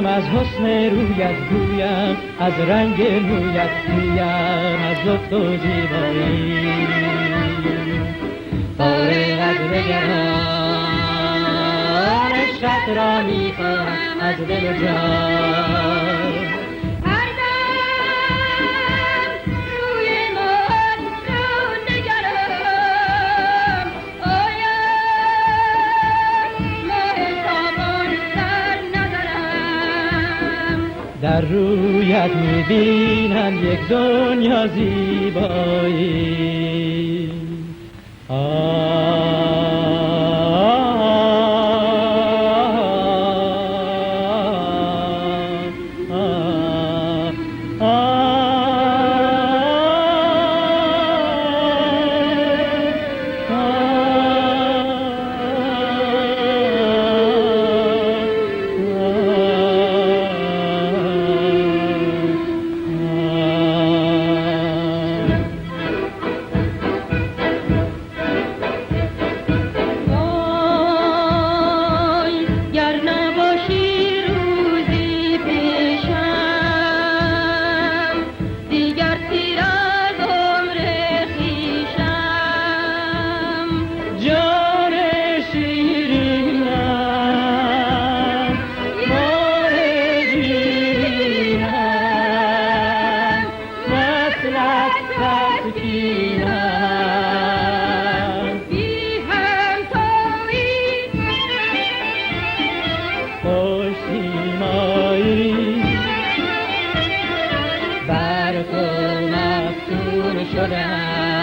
از حسن رویت گویم، از رنگ مویت گویم، از لطف و زیبایی. فارغ از نگران عشقت را میخواهم از دل و جان. در رویت میبینم یک دنیا زیبایی. بر تو مفتون شدم.